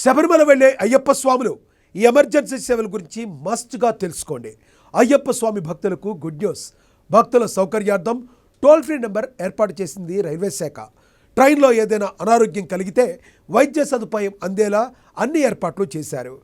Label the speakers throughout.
Speaker 1: శబరిమల వెళ్ళే అయ్యప్ప స్వాములు ఈ ఎమర్జెన్సీ సేవల గురించి మస్ట్గా తెలుసుకోండి. అయ్యప్ప స్వామి భక్తులకు గుడ్ న్యూస్. భక్తుల సౌకర్యార్థం టోల్ ఫ్రీ నెంబర్ ఏర్పాటు చేసింది రైల్వే శాఖ. ట్రైన్లో ఏదైనా అనారోగ్యం కలిగితే వైద్య సదుపాయం అందేలా అన్ని ఏర్పాట్లు చేశారు.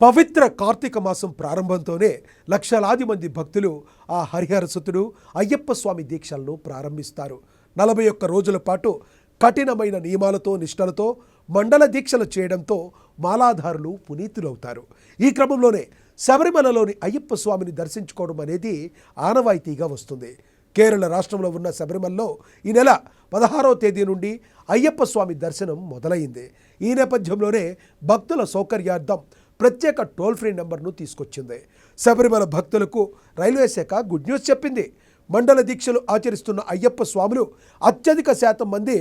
Speaker 1: పవిత్ర కార్తీక మాసం ప్రారంభంతోనే లక్షలాది మంది భక్తులు ఆ హరిహరసుతుడు అయ్యప్ప స్వామి దీక్షలను ప్రారంభిస్తారు. 41 రోజుల పాటు కఠినమైన నియమాలతో నిష్టలతో మండల దీక్షలు చేయడంతో మాలాధారులు పునీతులవుతారు. ఈ క్రమంలోనే శబరిమలలోని అయ్యప్ప స్వామిని దర్శించుకోవడం అనేది ఆనవాయితీగా వస్తుంది. కేరళ రాష్ట్రంలో ఉన్న శబరిమలలో ఈ నెల 16వ తేదీ నుండి అయ్యప్ప స్వామి దర్శనం మొదలైంది. ఈ నేపథ్యంలోనే భక్తుల సౌకర్యార్థం ప్రత్యేక టోల్ ఫ్రీ నెంబర్ను తీసుకొచ్చింది. శబరిమల భక్తులకు రైల్వే శాఖ గుడ్ న్యూస్ చెప్పింది. మండల దీక్షలు ఆచరిస్తున్న అయ్యప్ప స్వాములు అత్యధిక శాతం మంది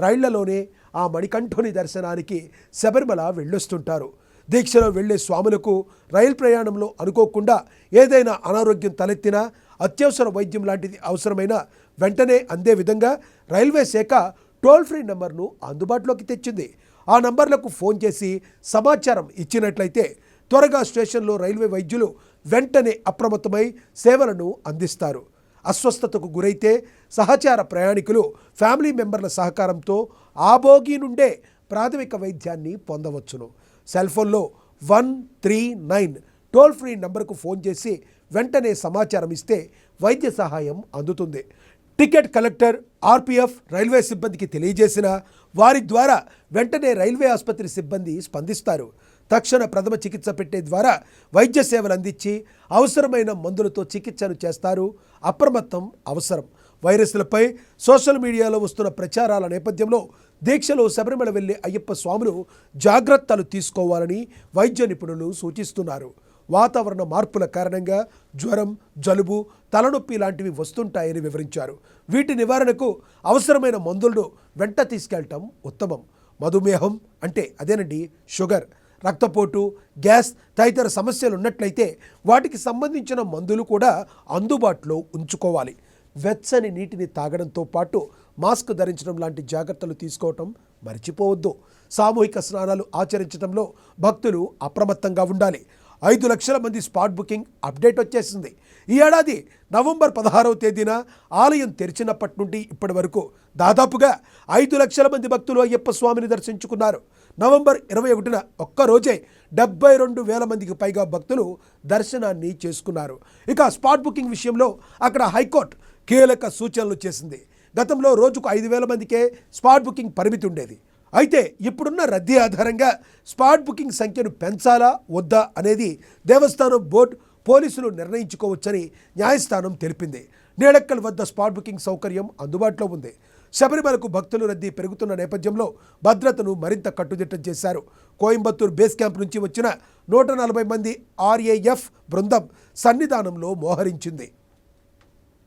Speaker 1: రైళ్లలోనే ఆ మణికంఠుని దర్శనానికి శబరిమల వెళ్ళొస్తుంటారు. దీక్షలో వెళ్లే స్వాములకు రైలు ప్రయాణంలో అనుకోకుండా ఏదైనా అనారోగ్యం తలెత్తినా, అత్యవసర వైద్యం లాంటిది అవసరమైన వెంటనే అందే విధంగా రైల్వే శాఖ టోల్ ఫ్రీ నెంబర్ను అందుబాటులోకి తెచ్చింది. ఆ నంబర్లకు ఫోన్ చేసి సమాచారం ఇచ్చినట్లయితే త్వరగా స్టేషన్లో రైల్వే వైద్యులు వెంటనే అప్రమత్తమై సేవలను అందిస్తారు. అస్వస్థతకు గురైతే సహచార ప్రయాణికులు ఫ్యామిలీ మెంబర్ల సహకారంతో ఆ బోగి నుండే ప్రాథమిక వైద్యాన్ని పొందవచ్చును. సెల్ఫోన్లో 139 టోల్ ఫ్రీ నంబర్కు ఫోన్ చేసి వెంటనే సమాచారం ఇస్తే వైద్య సహాయం అందుతుంది. టికెట్ కలెక్టర్, ఆర్పీఎఫ్ రైల్వే సిబ్బందికి తెలియజేసిన వారి ద్వారా వెంటనే రైల్వే ఆసుపత్రి సిబ్బంది స్పందిస్తారు. తక్షణ ప్రథమ చికిత్స పెట్టే ద్వారా వైద్య సేవలు అందించి అవసరమైన మందులతో చికిత్సను చేస్తారు. అప్రమత్తం అవసరం. వైరస్లపై సోషల్ మీడియాలో వస్తున్న ప్రచారాల నేపథ్యంలో దీక్షలో శబరిమల వెళ్లే అయ్యప్ప స్వాములు జాగ్రత్తలు తీసుకోవాలని వైద్య నిపుణులు సూచిస్తున్నారు. వాతావరణ మార్పుల కారణంగా జ్వరం, జలుబు, తలనొప్పి లాంటివి వస్తుంటాయని వివరించారు. వీటి నివారణకు అవసరమైన మందులను వెంట తీసుకెళ్లటం ఉత్తమం. మధుమేహం అంటే అదేనండి షుగర్, రక్తపోటు, గ్యాస్ తదితర సమస్యలు ఉన్నట్లయితే వాటికి సంబంధించిన మందులు కూడా అందుబాటులో ఉంచుకోవాలి. వెచ్చని నీటిని తాగడంతో పాటు మాస్క్ ధరించడం లాంటి జాగ్రత్తలు తీసుకోవటం మర్చిపోవద్దు. సామూహిక స్నానాలు ఆచరించడంలో భక్తులు అప్రమత్తంగా ఉండాలి. 5 లక్షల మంది స్పాట్ బుకింగ్ అప్డేట్ వచ్చేసింది. ఈ ఏడాది నవంబర్ 16వ తేదీన ఆలయం తెరిచినప్పటి నుండి ఇప్పటి వరకు దాదాపుగా 5 లక్షల మంది భక్తులు అయ్యప్ప స్వామిని దర్శించుకున్నారు. నవంబర్ 21న ఒక్కరోజే 72,000 మందికి పైగా భక్తులు దర్శనాన్ని చేసుకున్నారు. ఇక స్పాట్ బుకింగ్ విషయంలో అక్కడ హైకోర్టు కీలక సూచనలు చేసింది. గతంలో రోజుకు 5,000 మందికే స్పాట్ బుకింగ్ పరిమితి ఉండేది. అయితే ఇప్పుడున్న రద్దీ ఆధారంగా స్పాట్ బుకింగ్ సంఖ్యను పెంచాలా వద్దా అనేది దేవస్థానం బోర్డు, పోలీసులు నిర్ణయించుకోవచ్చని న్యాయస్థానం తెలిపింది. నీడక్కల్ వద్ద స్పాట్ బుకింగ్ సౌకర్యం అందుబాటులో ఉంది. శబరిమలకు భక్తుల రద్దీ పెరుగుతున్న నేపథ్యంలో భద్రతను మరింత కట్టుదిట్టం చేశారు. కోయంబత్తూరు బేస్ క్యాంప్ నుంచి వచ్చిన 140 మంది RAF బృందం సన్నిధానంలో మోహరించింది.